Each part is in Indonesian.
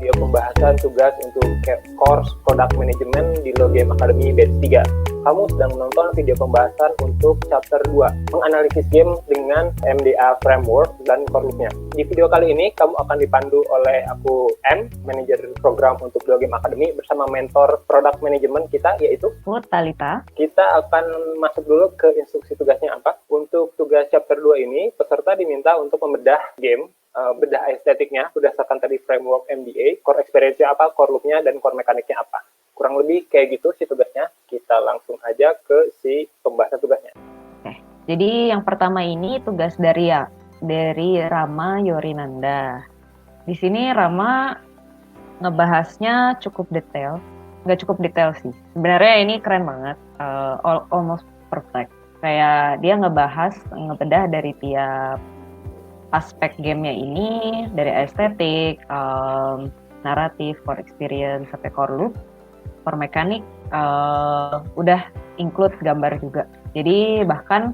video pembahasan tugas untuk course Product Management di Lo Game Academy Batch 3. Kamu sedang menonton video pembahasan untuk chapter 2, menganalisis game dengan MDA Framework dan core loop-nya. Di video kali ini, kamu akan dipandu oleh aku M, manajer program untuk Lo Game Academy, bersama mentor Product Management kita, yaitu Talita. Kita akan masuk dulu ke instruksi tugasnya apa. Untuk tugas chapter 2 ini, peserta diminta untuk membedah game, bedah estetiknya berdasarkan tadi framework MDA, core experience-nya apa, core loop-nya, dan core mekaniknya apa. Kurang lebih kayak gitu sih tugasnya. Kita langsung aja ke si pembahasan tugasnya. Oke. Jadi yang pertama ini tugas dari Rama Yorinanda. Di sini Rama ngebahasnya cukup detail. Nggak cukup detail sih. Sebenarnya ini keren banget. Almost perfect. Kayak dia ngebedah dari tiap aspek gamenya ini, dari estetik, naratif, core experience, sampai core loop, core mekanik, udah include gambar juga. Jadi bahkan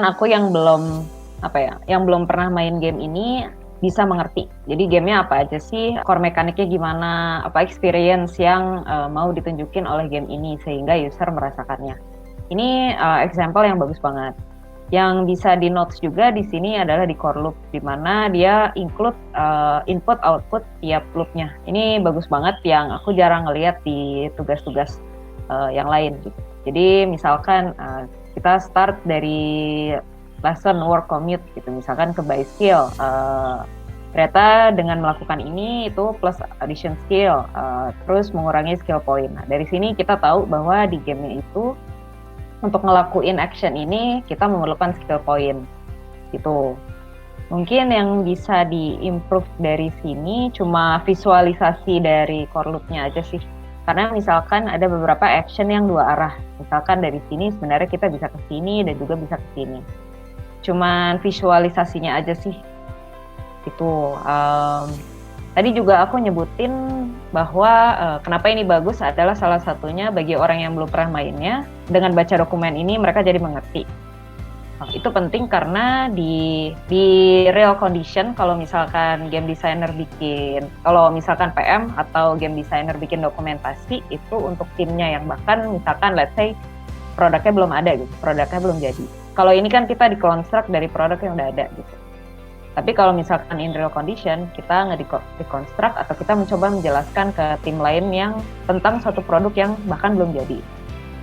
aku yang belum pernah main game ini bisa mengerti. Jadi gamenya apa aja sih, core mekaniknya gimana, apa experience yang mau ditunjukin oleh game ini sehingga user merasakannya. Ini example yang bagus banget. Yang bisa di notes juga di sini adalah di core loop, di mana dia include input output tiap loopnya. Ini bagus banget yang aku jarang ngeliat di tugas-tugas yang lain gitu. Jadi misalkan kita start dari lesson work commute gitu, misalkan ke by skill. Ternyata dengan melakukan ini itu plus addition skill, terus mengurangi skill point. Nah, dari sini kita tahu bahwa di gamenya itu untuk ngelakuin action ini kita memerlukan skill point gitu. Mungkin yang bisa di-improve dari sini cuma visualisasi dari core loop-nya aja sih. Karena misalkan ada beberapa action yang dua arah. Misalkan dari sini sebenarnya kita bisa ke sini dan juga bisa ke sini. Cuman visualisasinya aja sih. Itu tadi juga aku nyebutin bahwa kenapa ini bagus adalah salah satunya bagi orang yang belum pernah mainnya, dengan baca dokumen ini mereka jadi mengerti. Itu penting karena di real condition, kalau misalkan game designer kalau misalkan PM atau game designer bikin dokumentasi, itu untuk timnya yang bahkan misalkan let's say produknya belum ada gitu, produknya belum jadi. Kalau ini kan kita dikonstruk dari produk yang udah ada gitu. Tapi kalau misalkan in real condition, kita nge-deconstruct atau kita mencoba menjelaskan ke tim lain yang tentang suatu produk yang bahkan belum jadi.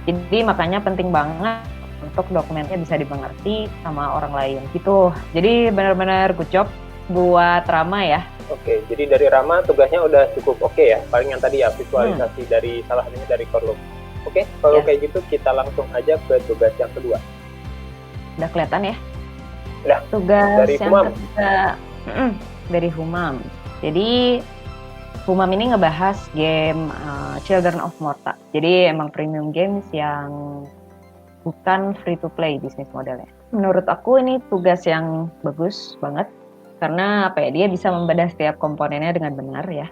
Jadi makanya penting banget untuk dokumennya bisa dimengerti sama orang lain gitu. Jadi benar-benar good job buat Rama ya. Oke, jadi dari Rama tugasnya udah cukup oke ya. Paling yang tadi ya visualisasi dari salah satunya dari core loop. Oke, kalau kayak gitu kita langsung aja ke tugas yang kedua. Udah kelihatan ya? Nah, tugas dari yang Humam. ketiga dari Humam. Jadi Humam ini ngebahas game Children of Morta. Jadi emang premium games yang bukan free to play bisnis modelnya. Menurut aku ini tugas yang bagus banget karena dia bisa membedah setiap komponennya dengan benar ya.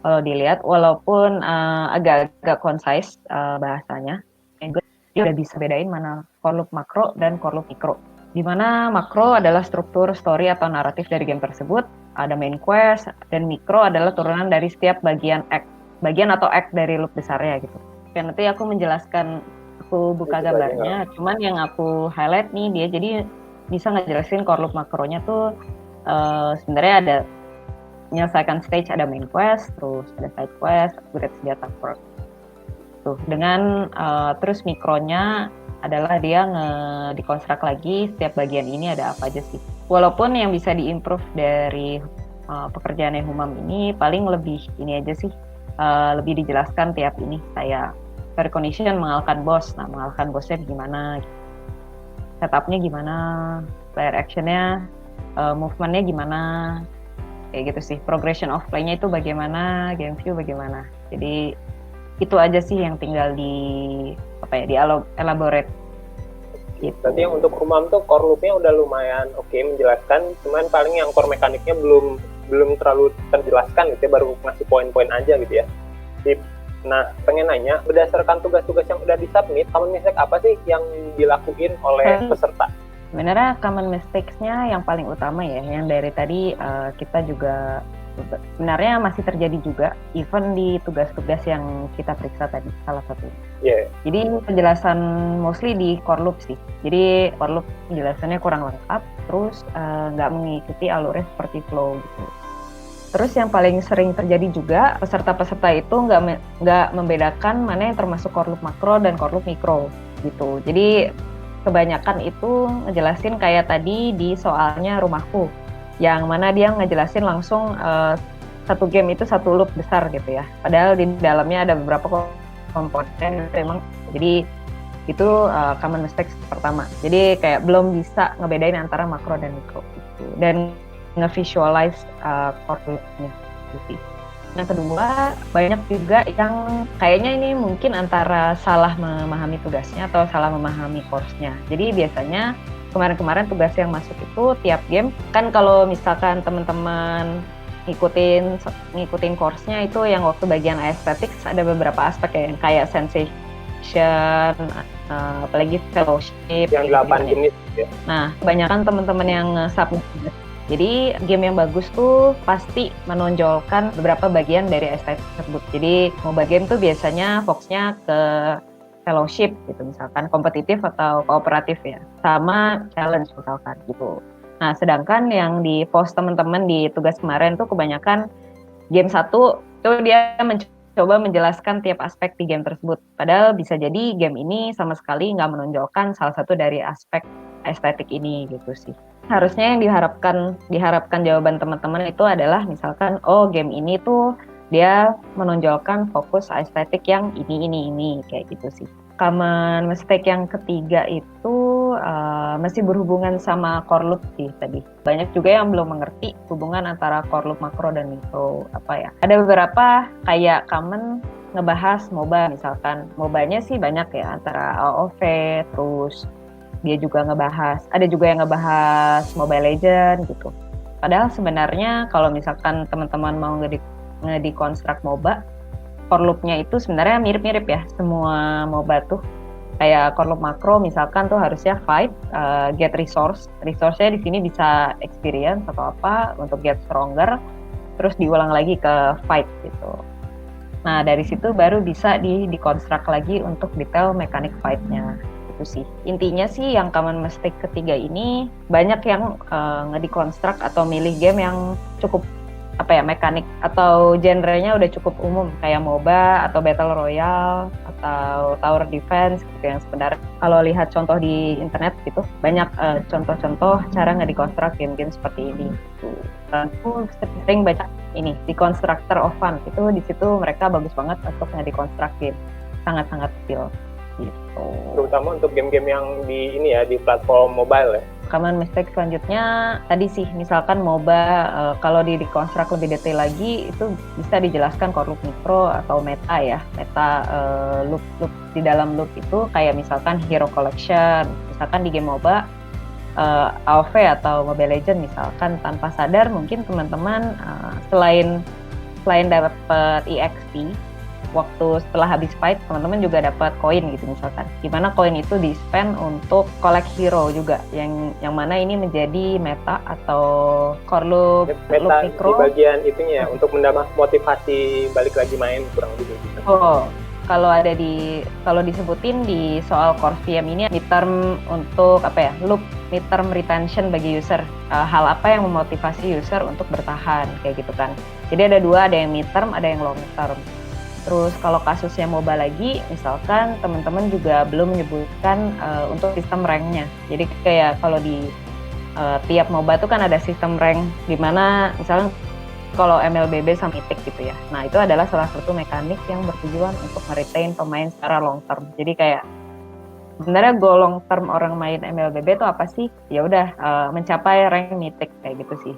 Kalau dilihat walaupun agak-agak concise bahasanya, dia udah bisa bedain mana core loop makro dan core loop mikro. Di mana makro adalah struktur story atau naratif dari game tersebut, ada main quest, dan mikro adalah turunan dari setiap bagian atau act dari loop besarnya gitu. Dan nanti aku menjelaskan, aku buka gambarnya, cuman yang aku highlight nih dia jadi bisa ngejelasin core loop makronya tuh sebenarnya ada menyelesaikan stage, ada main quest, terus ada side quest, upgrade senjata perk. Tuh, dengan terus mikronya adalah dia dikonstruk lagi setiap bagian ini ada apa aja sih. Walaupun yang bisa diimprove dari pekerjaannya Humam ini paling lebih ini aja sih, lebih dijelaskan tiap ini kayak story condition mengalahkan boss. Nah, mengalahkan bossnya gimana, setupnya gimana, player actionnya, movementnya gimana, kayak gitu sih. Progression of play-nya itu bagaimana, game view bagaimana. Jadi itu aja sih yang tinggal elaborate. Gitu. Berarti yang untuk Humam tuh core loop-nya udah lumayan oke menjelaskan, cuman paling yang core mekaniknya belum terlalu terjelaskan gitu ya, baru ngasih poin-poin aja gitu ya. Sip. Nah, pengen nanya, berdasarkan tugas-tugas yang udah disubmit, common mistake apa sih yang dilakuin oleh peserta? Sebenarnya common mistakes-nya yang paling utama ya, yang dari tadi kita juga gitu. Sebenarnya masih terjadi juga, even di tugas-tugas yang kita periksa tadi, salah satu. Yeah. Jadi penjelasan mostly di core loop sih. Jadi core loop penjelasannya kurang lengkap, terus nggak mengikuti alurnya seperti flow gitu. Terus yang paling sering terjadi juga, peserta-peserta itu nggak membedakan mana yang termasuk core loop makro dan core loop mikro gitu. Jadi kebanyakan itu ngejelasin kayak tadi di soalnya rumahku, yang mana dia ngejelasin langsung satu game itu satu loop besar gitu ya. Padahal di dalamnya ada beberapa komponen memang. Jadi itu common mistakes pertama. Jadi kayak belum bisa ngebedain antara makro dan mikro gitu. Dan nge-visualize core loop-nya gitu. Yang kedua, banyak juga yang kayaknya ini mungkin antara salah memahami tugasnya atau salah memahami course-nya. Jadi biasanya kemarin-kemarin tugas yang masuk itu tiap game, kan kalau misalkan teman-teman ngikutin course-nya itu yang waktu bagian aesthetics ada beberapa aspek ya, yang kayak sensation, apalagi fellowship. Yang 8 jenis ya. Nah, kebanyakan teman-teman yang submit. Jadi game yang bagus tuh pasti menonjolkan beberapa bagian dari estetik tersebut. Jadi mobile game tuh biasanya fokusnya ke fellowship gitu, misalkan kompetitif atau kooperatif ya, sama challenge misalkan gitu. Nah, sedangkan yang di post teman-teman di tugas kemarin tuh kebanyakan game 1 tuh dia mencoba menjelaskan tiap aspek di game tersebut. Padahal bisa jadi game ini sama sekali nggak menonjolkan salah satu dari aspek estetik ini gitu sih. Harusnya yang diharapkan jawaban teman-teman itu adalah misalkan, oh game ini tuh dia menonjolkan fokus estetik yang ini kayak gitu sih. Common mistake yang ketiga itu masih berhubungan sama core loop sih tadi. Banyak juga yang belum mengerti hubungan antara core loop makro dan mikro apa ya. Ada beberapa kayak common ngebahas MOBA misalkan. MOBA-nya sih banyak ya, antara AOV, terus dia juga ada juga yang ngebahas Mobile Legends gitu. Padahal sebenarnya kalau misalkan teman-teman mau ngedeconstruct MOBA, core loop-nya itu sebenarnya mirip-mirip ya, semua MOBA tuh. Kayak core loop makro misalkan tuh harusnya fight, get resource-nya di sini bisa experience atau apa untuk get stronger, terus diulang lagi ke fight gitu. Nah dari situ baru bisa deconstruct lagi untuk detail mekanik fight-nya. Sih. Intinya sih yang common mistake ketiga ini banyak yang ngedeconstruct atau milih game yang cukup mekanik atau genrenya udah cukup umum kayak MOBA atau Battle Royale atau Tower Defense gitu, yang sebenarnya kalau lihat contoh di internet gitu banyak contoh-contoh cara ngedeconstruct game-game seperti ini. Aku sering baca ini Deconstructor of Fun, itu di situ mereka bagus banget untuk ngedeconstruct game, sangat-sangat feel. Gitu. Terutama untuk game-game yang di platform mobile ya. Common mistake selanjutnya tadi sih misalkan MOBA, kalau deconstruct lebih detail lagi itu bisa dijelaskan core loop mikro atau meta ya. Meta loop di dalam loop itu kayak misalkan hero collection, misalkan di game MOBA AoV atau Mobile Legends misalkan, tanpa sadar mungkin teman-teman selain dapat EXP waktu setelah habis fight, teman-teman juga dapat koin gitu misalkan. Dimana koin itu di-spend untuk collect hero juga, yang mana ini menjadi meta atau core loop mikro. Di bagian itunya untuk menambah motivasi balik lagi main kurang lebih gitu. Oh, kalau disebutin di soal core VM ini midterm untuk loop midterm retention bagi user. Hal apa yang memotivasi user untuk bertahan kayak gitu kan. Jadi ada dua, ada yang midterm, ada yang long term. Terus kalau kasusnya MOBA lagi, misalkan teman-teman juga belum menyebutkan untuk sistem rank-nya. Jadi kayak kalau di tiap MOBA tuh kan ada sistem rank, di mana misalnya kalau MLBB sama Mythic gitu ya. Nah itu adalah salah satu mekanik yang bertujuan untuk meretain pemain secara long term. Jadi kayak sebenarnya goal long term orang main MLBB itu apa sih? Ya udah mencapai rank Mythic kayak gitu sih.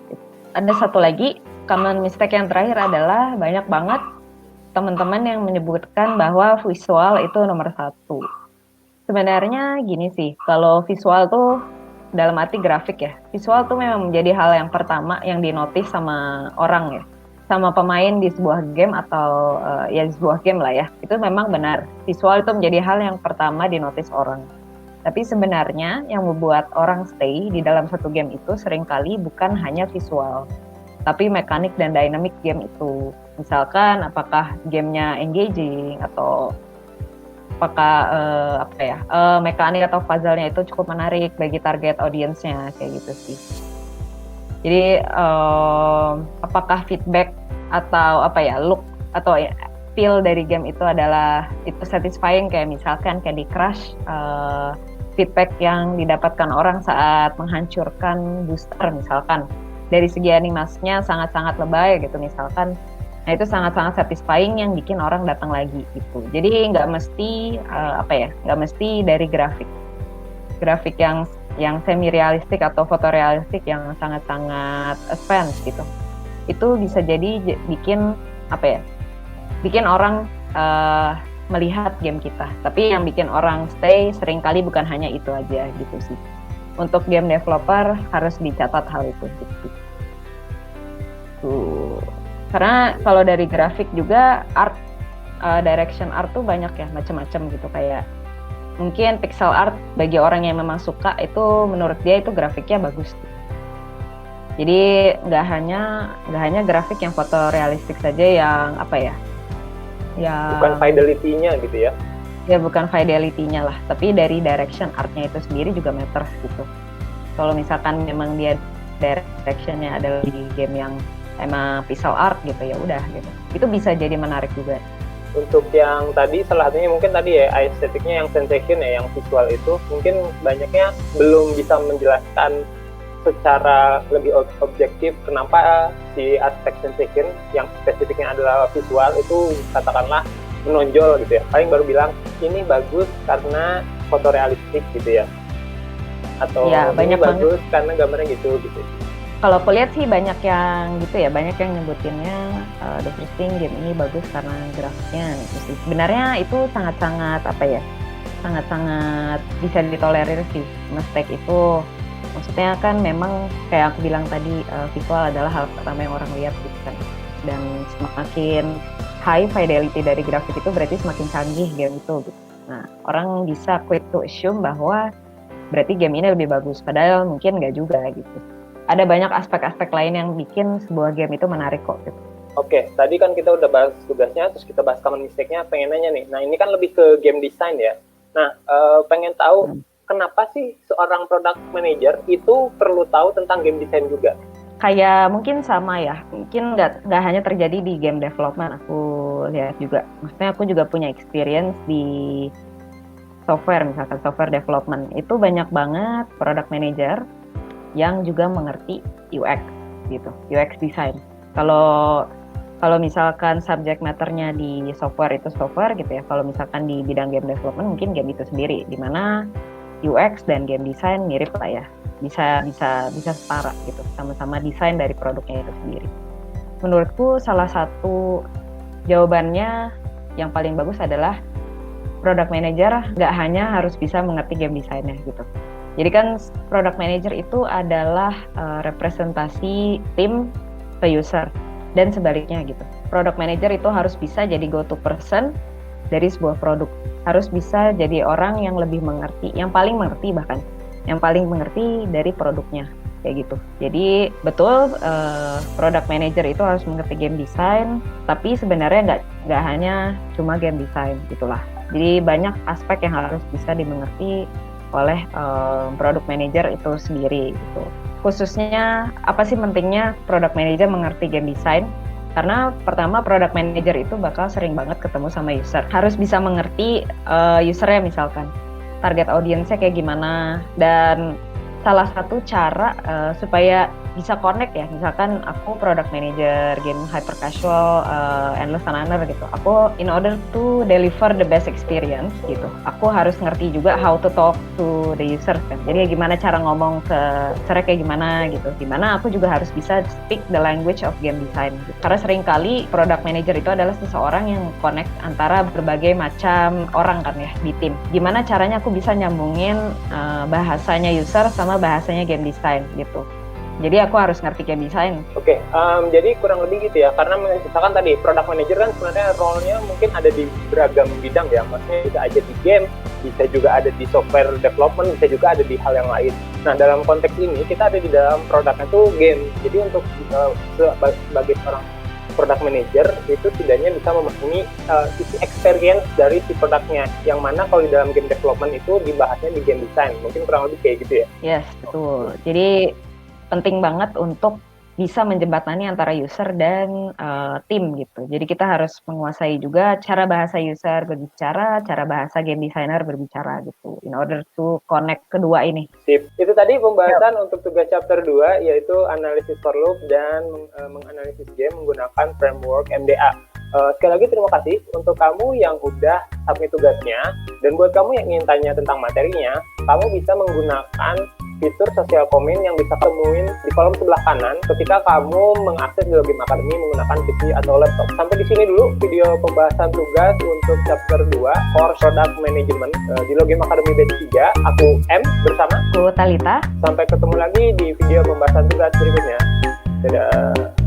Ada satu lagi common mistake yang terakhir adalah banyak banget teman-teman yang menyebutkan bahwa visual itu nomor 1. Sebenarnya gini sih, kalau visual tuh dalam arti grafik ya, visual tuh memang menjadi hal yang pertama yang dinotis sama orang ya, sama pemain di sebuah game atau di sebuah game lah ya. Itu memang benar, visual itu menjadi hal yang pertama dinotis orang. Tapi sebenarnya yang membuat orang stay di dalam satu game itu seringkali bukan hanya visual, tapi mekanik dan dynamic game itu. Misalkan apakah gamenya engaging atau apakah mekanik atau puzzle-nya itu cukup menarik bagi target audience-nya, kayak gitu sih. Jadi apakah feedback atau look atau feel dari game itu adalah itu satisfying, kayak misalkan Candy Crush, feedback yang didapatkan orang saat menghancurkan booster misalkan dari segi animasinya sangat-sangat lebay gitu misalkan. Nah itu sangat-sangat satisfying yang bikin orang datang lagi gitu. Jadi nggak mesti nggak mesti dari grafik yang semi realistik atau fotorealistik yang sangat-sangat advance gitu. Itu bisa jadi bikin bikin orang melihat game kita. Tapi yang bikin orang stay seringkali bukan hanya itu aja gitu sih. Untuk game developer harus dicatat hal itu gitu. Karena kalau dari grafik juga art, direction art tuh banyak ya, macam-macam gitu, kayak mungkin pixel art bagi orang yang memang suka itu menurut dia itu grafiknya bagus. Jadi nggak hanya grafik yang fotorealistik saja yang bukan fidelity-nya gitu ya. Ya bukan fidelity-nya lah, tapi dari direction art-nya itu sendiri juga matters gitu. Kalau misalkan memang dia direction-nya adalah di game yang emang pixel art gitu, ya udah gitu. Itu bisa jadi menarik juga. Untuk yang tadi salah satunya mungkin tadi ya estetiknya yang sensation ya, yang visual itu mungkin banyaknya belum bisa menjelaskan secara lebih objektif kenapa si aspek sensation yang spesifiknya adalah visual itu katakanlah menonjol gitu ya. Paling baru bilang ini bagus karena fotorealistik gitu ya. Atau ya, ini bagus banget karena gambarnya gitu. Kalau aku lihat sih banyak yang gitu ya, banyak yang nyebutinnya The First Thing game ini bagus karena grafiknya gitu sih. Sebenarnya itu sangat-sangat sangat-sangat bisa ditolerir sih. Mistake itu maksudnya kan memang kayak aku bilang tadi, visual adalah hal pertama yang orang lihat gitu kan. Dan semakin high fidelity dari grafik itu berarti semakin canggih game itu gitu. Nah, orang bisa quick to assume bahwa berarti game ini lebih bagus, padahal mungkin nggak juga gitu. Ada banyak aspek-aspek lain yang bikin sebuah game itu menarik kok gitu. Oke, tadi kan kita udah bahas tugasnya, terus kita bahas common mistake-nya, pengen nanya nih. Nah, ini kan lebih ke game design ya. Nah, pengen tahu kenapa sih seorang product manager itu perlu tahu tentang game design juga? Kayak mungkin sama ya, mungkin nggak hanya terjadi di game development, aku lihat juga. Maksudnya aku juga punya experience di software, misalkan software development. Itu banyak banget product manager yang juga mengerti UX gitu, UX design. Kalau misalkan subject matter-nya di software itu software gitu ya, kalau misalkan di bidang game development mungkin game itu sendiri, di mana UX dan game design mirip lah ya, bisa setara gitu, sama-sama desain dari produknya itu sendiri. Menurutku salah satu jawabannya yang paling bagus adalah product manager nggak hanya harus bisa mengerti game desainnya gitu. Jadi kan product manager itu adalah representasi tim ke user dan sebaliknya gitu. Product manager itu harus bisa jadi go-to person dari sebuah produk. Harus bisa jadi orang yang lebih mengerti, yang paling mengerti dari produknya kayak gitu. Jadi betul product manager itu harus mengerti game design, tapi sebenarnya nggak hanya cuma game design gitulah. Jadi banyak aspek yang harus bisa dimengerti oleh product manager itu sendiri gitu. Khususnya apa sih pentingnya product manager mengerti game design? Karena pertama product manager itu bakal sering banget ketemu sama user. Harus bisa mengerti usernya misalkan. Target audiensnya kayak gimana, dan salah satu cara supaya bisa connect ya, misalkan aku product manager game hyper casual Endless Runner gitu, aku in order to deliver the best experience gitu, aku harus ngerti juga how to talk to the user kan. Jadi gimana cara ngomong ke user kayak gimana gitu, gimana aku juga harus bisa speak the language of game design gitu. Karena seringkali product manager itu adalah seseorang yang connect antara berbagai macam orang kan ya di tim. Gimana caranya aku bisa nyambungin bahasanya user sama bahasanya game design gitu. Jadi aku harus ngerti game design. Oke, jadi kurang lebih gitu ya. Karena misalkan tadi product manager kan sebenarnya role-nya mungkin ada di beragam bidang ya. Maksudnya bisa aja di game, bisa juga ada di software development, bisa juga ada di hal yang lain. Nah, dalam konteks ini kita ada di dalam produknya tuh game. Jadi untuk sebagai seorang product manager itu setidaknya bisa memahami sisi experience dari si produknya. Yang mana kalau di dalam game development itu dibahasnya di game design. Mungkin kurang lebih kayak gitu ya. Yes, betul. Jadi penting banget untuk bisa menjembatani antara user dan tim gitu. Jadi kita harus menguasai juga cara bahasa user berbicara, cara bahasa game designer berbicara gitu. In order to connect kedua ini. Sip. Itu tadi pembahasan untuk tugas chapter 2 yaitu analisis for loop dan menganalisis game menggunakan framework MDA. Sekali lagi terima kasih untuk kamu yang udah submit tugasnya, dan buat kamu yang ingin tanya tentang materinya, kamu bisa menggunakan fitur sosial komen yang bisa temuin di kolom sebelah kanan ketika kamu mengakses di Logame Academy menggunakan PC atau laptop. Sampai di sini dulu video pembahasan tugas untuk chapter 2 Core Product Management di Logame Academy batch 3. Aku M bersama Aku Talita. Sampai ketemu lagi di video pembahasan tugas berikutnya. Dadah.